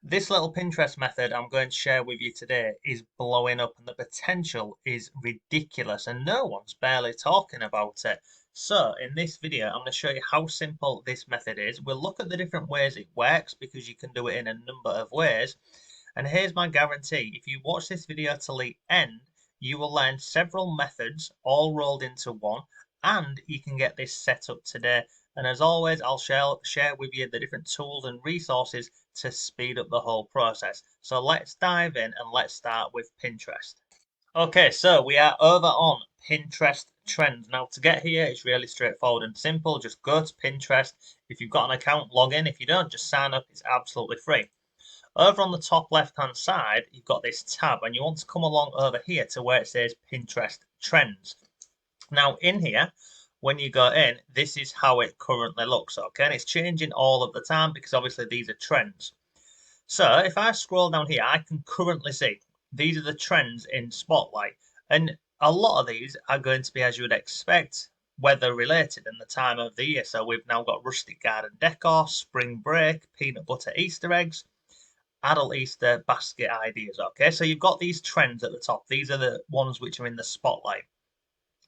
This little Pinterest method I'm going to share with you today is blowing up and the potential is ridiculous and no one's barely talking about it. So in this video, I'm going to show you how simple this method is. We'll look at the different ways it works because you can do it in a number of ways. And here's my guarantee, if you watch this video till the end, you will learn several methods all rolled into one and you can get this set up today. And as always, I'll share with you the different tools and resources to speed up the whole process. So let's dive in and let's start with Pinterest. Okay, so we are over on Pinterest trends. Now to get here, it's really straightforward and simple. Just go to Pinterest. If you've got an account, log in. If you don't, just sign up. It's absolutely free. Over on the top left hand side, you've got this tab and you want to come along over here to where it says Pinterest trends. Now in here, when you go in, this is how it currently looks, okay? And it's changing all of the time because obviously these are trends. So if I scroll down here, I can currently see these are the trends in Spotlight. And a lot of these are going to be, as you would expect, weather related and the time of the year. So we've now got rustic garden decor, spring break, peanut butter Easter eggs, adult Easter basket ideas, okay? So you've got these trends at the top. These are the ones which are in the spotlight.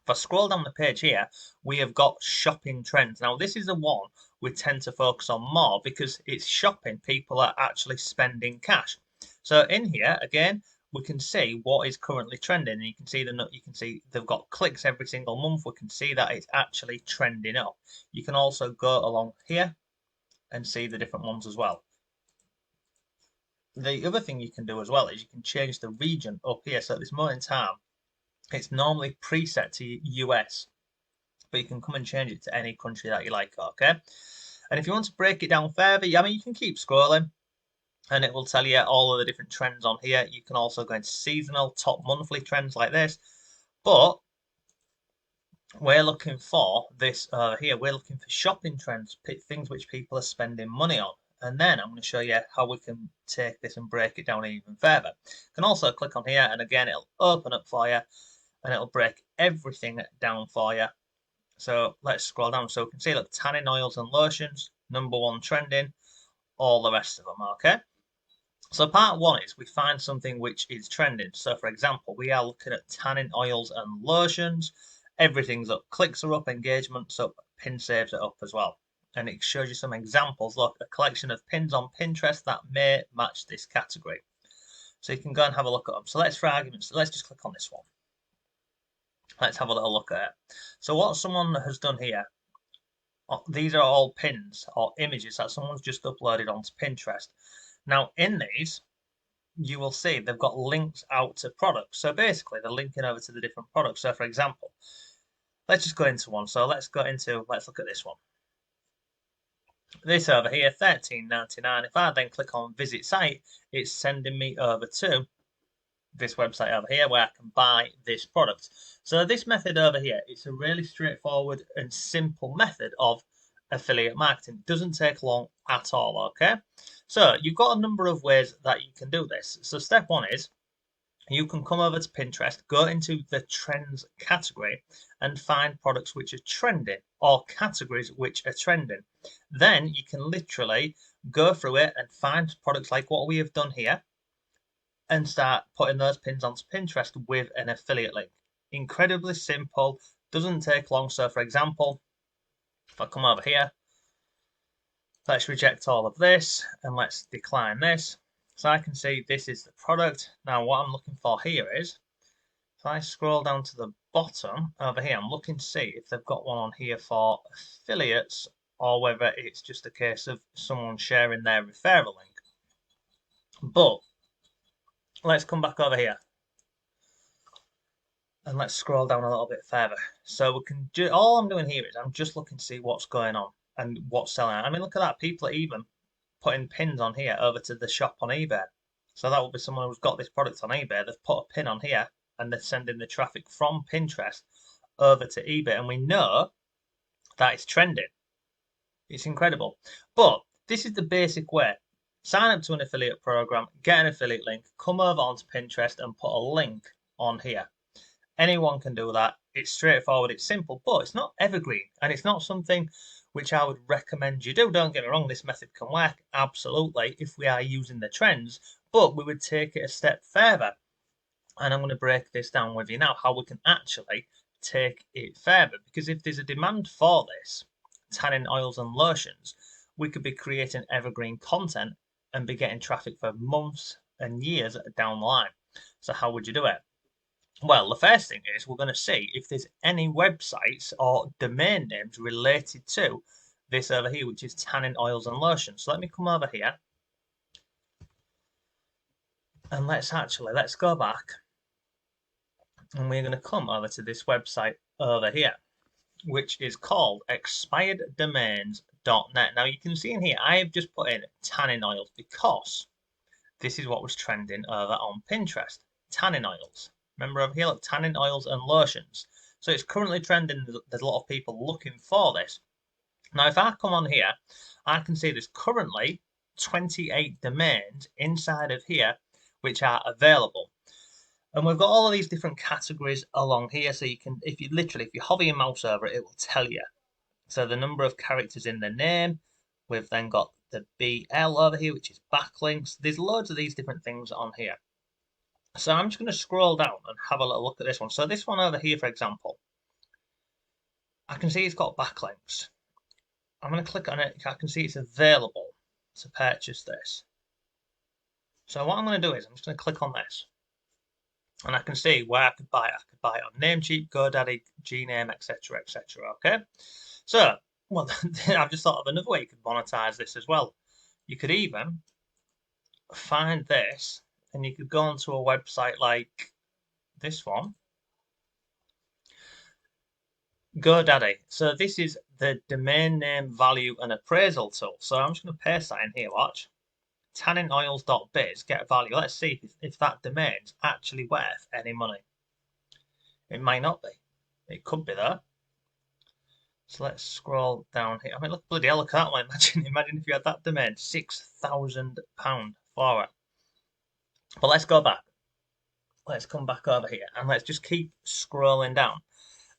If I scroll down the page here, we have got shopping trends. Now, this is the one we tend to focus on more because it's shopping. People are actually spending cash. So in here, again, we can see what is currently trending. And you can see they've got clicks every single month. We can see that it's actually trending up. You can also go along here and see the different ones as well. The other thing you can do as well is you can change the region up here. So at this moment in time, it's normally preset to US, but you can come and change it to any country that you like, okay? And if you want to break it down further, I mean, you can keep scrolling and it will tell you all of the different trends on here. You can also go into seasonal, top monthly trends like this, but we're looking for this here. We're looking for shopping trends, things which people are spending money on. And then I'm going to show you how we can take this and break it down even further. You can also click on here and again, it'll open up for you and it'll break everything down for you. So let's scroll down so we can see, look, tanning oils and lotions, #1 trending, all the rest of them, okay? So part one is we find something which is trending. So for example, we are looking at tanning oils and lotions. Everything's up, clicks are up, engagement's up, pin saves are up as well. And it shows you some examples, look, a collection of pins on Pinterest that may match this category. So you can go and have a look at them. So let's, for argument's, let's just click on this one. Let's have a little look at it. So what someone has done here, these are all pins or images that someone's just uploaded onto Pinterest. Now in these, you will see they've got links out to products. So basically they're linking over to the different products. So for example, let's just go into one. So let's look at this one. This over here, $13.99. If I then click on visit site, it's sending me over to this website over here where I can buy this product. So this method over here, it's a really straightforward and simple method of affiliate marketing. It doesn't take long at all, okay? So you've got a number of ways that you can do this. So step one is you can come over to Pinterest, go into the trends category and find products which are trending or categories which are trending. Then you can literally go through it and find products like what we have done here and start putting those pins onto Pinterest with an affiliate link. Incredibly simple, doesn't take long. So for example, if I come over here, let's reject all of this and let's decline this. So I can see this is the product. Now what I'm looking for here is, if I scroll down to the bottom over here, I'm looking to see if they've got one on here for affiliates or whether it's just a case of someone sharing their referral link. But let's come back over here and let's scroll down a little bit further. So we can do, all I'm doing here is I'm just looking to see what's going on and what's selling. I mean, look at that. People are even putting pins on here over to the shop on eBay. So that would be someone who's got this product on eBay. They've put a pin on here and they're sending the traffic from Pinterest over to eBay. And we know that it's trending. It's incredible. But this is the basic way. Sign up to an affiliate program, get an affiliate link, come over onto Pinterest and put a link on here. Anyone can do that. It's straightforward, it's simple, but it's not evergreen and it's not something which I would recommend you do. Don't get me wrong, this method can work absolutely if we are using the trends, but we would take it a step further. And I'm going to break this down with you now, how we can actually take it further. Because if there's a demand for this, tannin oils and lotions, we could be creating evergreen content and be getting traffic for months and years down the line. So how would you do it? Well, the first thing is we're going to see if there's any websites or domain names related to this over here, which is tannin oils and lotions. So let me come over here and let's go back, and we're going to come over to this website over here, which is called expireddomains.net. Now you can see in here I have just put in tannin oils because this is what was trending over on Pinterest. Tannin oils. Remember over here, look, tannin oils and lotions. So it's currently trending. There's a lot of people looking for this. Now, if I come on here, I can see there's currently 28 domains inside of here which are available. And we've got all of these different categories along here. So you can, if you hover your mouse over it, it will tell you. So the number of characters in the name. We've then got the BL over here, which is backlinks. There's loads of these different things on here. So I'm just going to scroll down and have a little look at this one. So this one over here, for example, I can see it's got backlinks. I'm going to click on it. I can see it's available to purchase this. So what I'm going to do is I'm just going to click on this. And I can see where I could buy it. I could buy it on Namecheap, GoDaddy, Gname, etc., etc. Okay. So, well, I've just thought of another way you could monetize this as well. You could even find this, and you could go onto a website like this one, GoDaddy. So this is the domain name value and appraisal tool. So I'm just going to paste that in here. Watch. tanninoils.biz, get a value. Let's see if that domain's actually worth any money. It might not be. It could be though. So let's scroll down here. I mean, look, bloody hell, look at that one. Imagine if you had that domain, £6,000 for it. But let's go back. Let's come back over here and let's just keep scrolling down.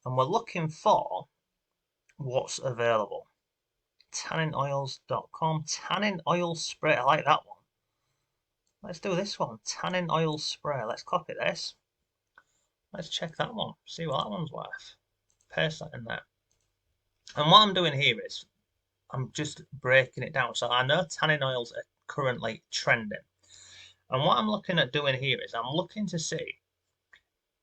And we're looking for what's available. Tanninoils.com, tannin oil spray. I like that one. Let's do this one. Tannin oil spray. Let's copy this. Let's check that one. See what that one's worth. Paste that in there. And what I'm doing here is I'm just breaking it down. So I know tannin oils are currently trending. And what I'm looking at doing here is I'm looking to see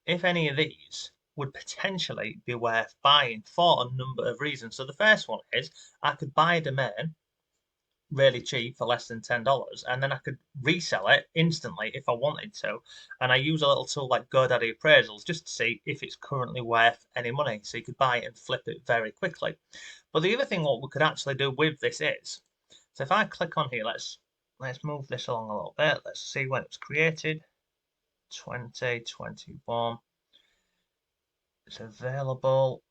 if any of these would potentially be worth buying for a number of reasons. So the first one is I could buy a domain really cheap for less than $10, and then I could resell it instantly if I wanted to. And I use a little tool like GoDaddy Appraisals just to see if it's currently worth any money. So you could buy it and flip it very quickly. But the other thing what we could actually do with this is, so if I click on here, let's move this along a little bit. Let's see when it was created. 2021. It's available.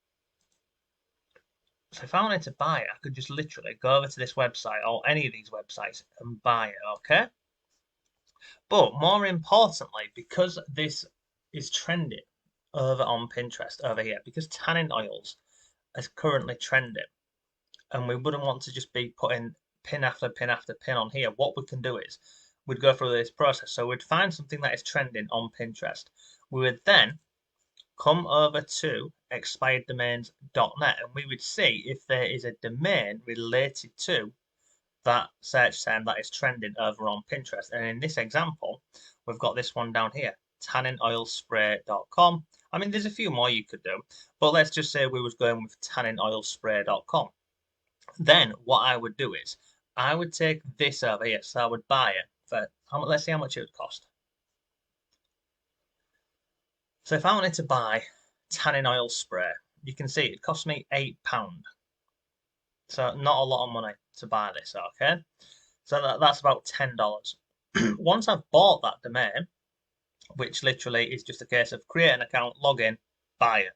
So if I wanted to buy it, I could just literally go over to this website or any of these websites and buy it, okay? But more importantly, because this is trending over on Pinterest over here, because tannin oils is currently trending, and we wouldn't want to just be putting pin after pin after pin on here, what we can do is we'd go through this process. So we'd find something that is trending on Pinterest. We would then come over to expireddomains.net and we would see if there is a domain related to that search term that is trending over on Pinterest. And in this example, we've got this one down here, tanninoilspray.com. I mean, there's a few more you could do, but let's just say we was going with tanninoilspray.com. Then what I would do is I would take this over here. So I would buy it for, let's see how much it would cost. So if I wanted to buy tannin oil spray, you can see it cost me £8. So not a lot of money to buy this, okay? So that's about $10. Once I've bought that domain, which literally is just a case of create an account, log in, buy it.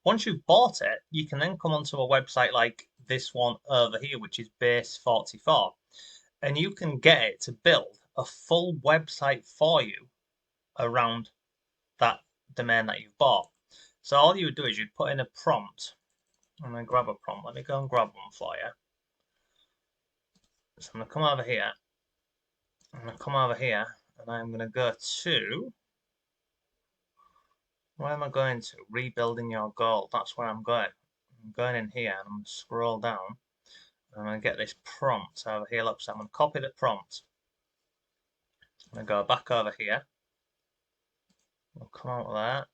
Once you've bought it, you can then come onto a website like this one over here, which is Base44, and you can get it to build a full website for you around that domain that you've bought. So all you would do is you'd put in a prompt I'm going to grab a prompt. Let me go and grab one for you. So I'm going to come over here. I'm going to come over here and I'm going to go to, where am I going to? Rebuilding your goal. That's where I'm going. I'm going in here and I'm going to scroll down. I'm going to get this prompt over here. Look, so I'm going to copy the prompt. I'm going to go back over here. We'll come out of there.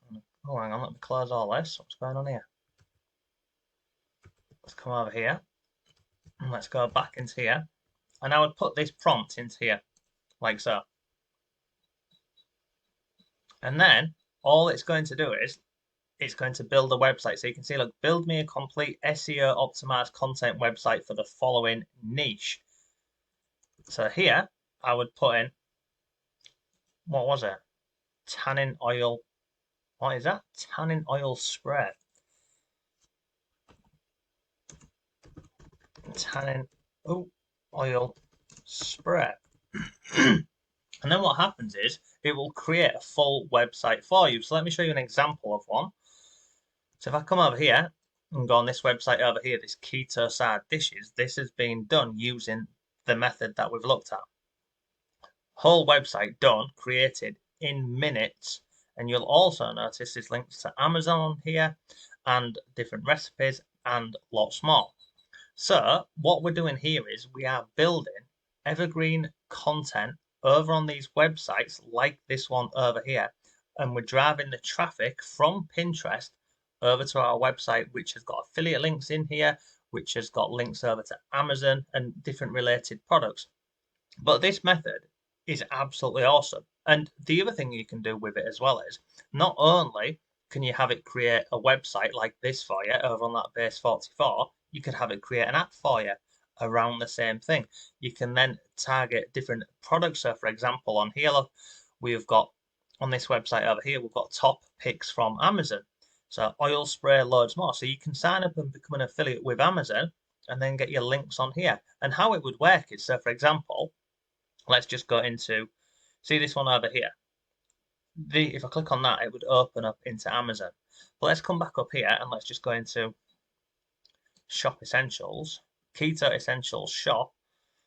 Oh, hang on, let me close all this. What's going on here? Let's come over here. And let's go back into here. And I would put this prompt into here, like so. And then all it's going to do is it's going to build a website. So you can see, look, build me a complete SEO optimized content website for the following niche. So here I would put in, what was it? Tannin oil. What is that? Tannin oil spray. Tannin oil spray. And then what happens is it will create a full website for you. So let me show you an example of one. So if I come over here and go on this website over here, this keto side dishes, this has been done using the method that we've looked at. Whole website done, created in minutes. And you'll also notice there's links to Amazon here and different recipes and lots more. So what we're doing here is we are building evergreen content over on these websites like this one over here, and we're driving the traffic from Pinterest over to our website, which has got affiliate links in here, which has got links over to Amazon and different related products. But this method is absolutely awesome. And the other thing you can do with it as well is not only can you have it create a website like this for you over on that base 44, you could have it create an app for you around the same thing. You can then target different products. So for example, on here, look, we've got on this website over here, we've got top picks from Amazon. So oil spray, loads more. So you can sign up and become an affiliate with Amazon and then get your links on here. And how it would work is, so for example, let's just go into, see this one over here. If I click on that, it would open up into Amazon. But let's come back up here and let's just go into Shop Essentials, Keto Essentials Shop.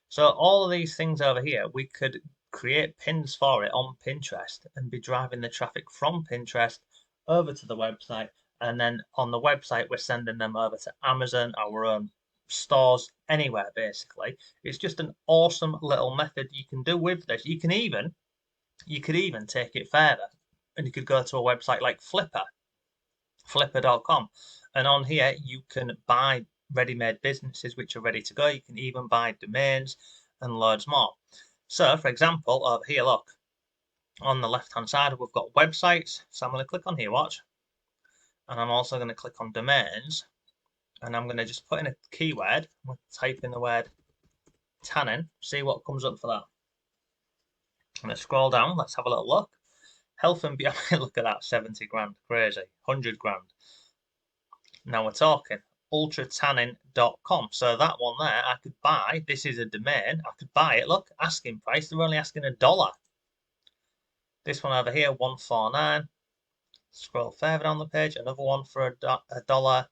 So all of these things over here, we could create pins for it on Pinterest and be driving the traffic from Pinterest over to the website. And then on the website, we're sending them over to Amazon, our own stores, anywhere basically. It's just an awesome little method you can do with this. You could even take it further and you could go to a website like flipper.com, and on here you can buy ready-made businesses which are ready to go. You can even buy domains and loads more. So for example, over here, look, on the left hand side we've got websites. So I'm going to click on here, watch, and I'm also going to click on domains, and I'm going to just put in a keyword. I'm going to type in the word tannin, see what comes up for that. I'm going to scroll down, let's have a little look. Health and beauty, look at that, 70 grand, crazy, 100 grand. Now we're talking ultratannin.com. So that one there, I could buy. This is a domain. I could buy it. Look, asking price. They're only asking $1. This one over here, 149. Scroll further down the page. Another one for $1.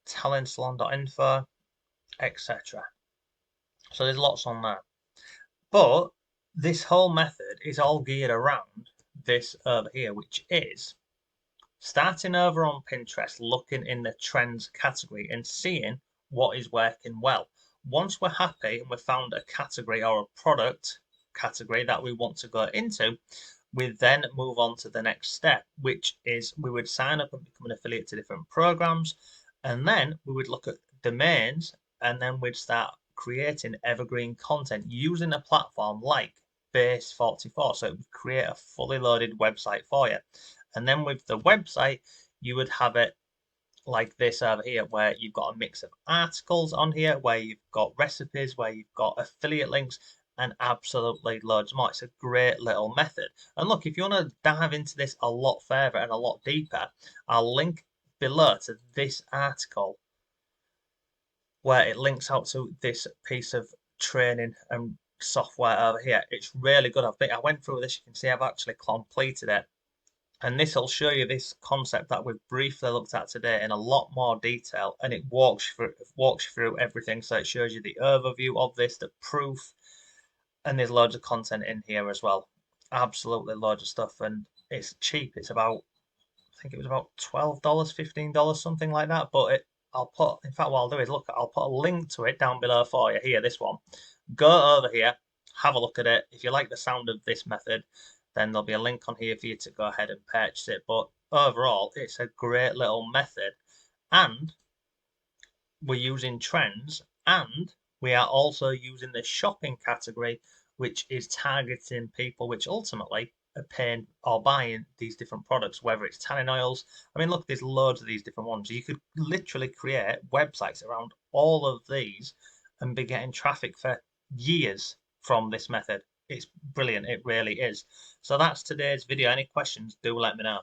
Talentsalon.info, etc. So there's lots on there. But this whole method is all geared around this over here, which is starting over on Pinterest, looking in the trends category and seeing what is working well. Once we're happy and we've found a category or a product category that we want to go into, we then move on to the next step, which is we would sign up and become an affiliate to different programs, and then we would look at domains, and then we'd start creating evergreen content using a platform like Base 44. So it would create a fully loaded website for you. And then with the website, you would have it like this over here, where you've got a mix of articles on here, where you've got recipes, where you've got affiliate links, and absolutely loads more. It's a great little method. And look, if you want to dive into this a lot further and a lot deeper, I'll link below to this article where it links out to this piece of training and software over here. It's really good. I went through this. You can see I've actually completed it. And this will show you this concept that we've briefly looked at today in a lot more detail, and it walks you through everything. So it shows you the overview of this, the proof, and there's loads of content in here as well. Absolutely loads of stuff, and it's cheap. It's about, I think it was about $12, $15, something like that. But I'll put, in fact, what I'll do is look, I'll put a link to it down below for you. Here, this one. Go over here, have a look at it. If you like the sound of this method, then there'll be a link on here for you to go ahead and purchase it. But overall, it's a great little method, and we're using trends, and we are also using the shopping category, which is targeting people which ultimately are paying or buying these different products, whether it's tanning oils. I mean, look, there's loads of these different ones. You could literally create websites around all of these and be getting traffic for years from this method. It's brilliant, it really is. So that's today's video. Any questions, do let me know.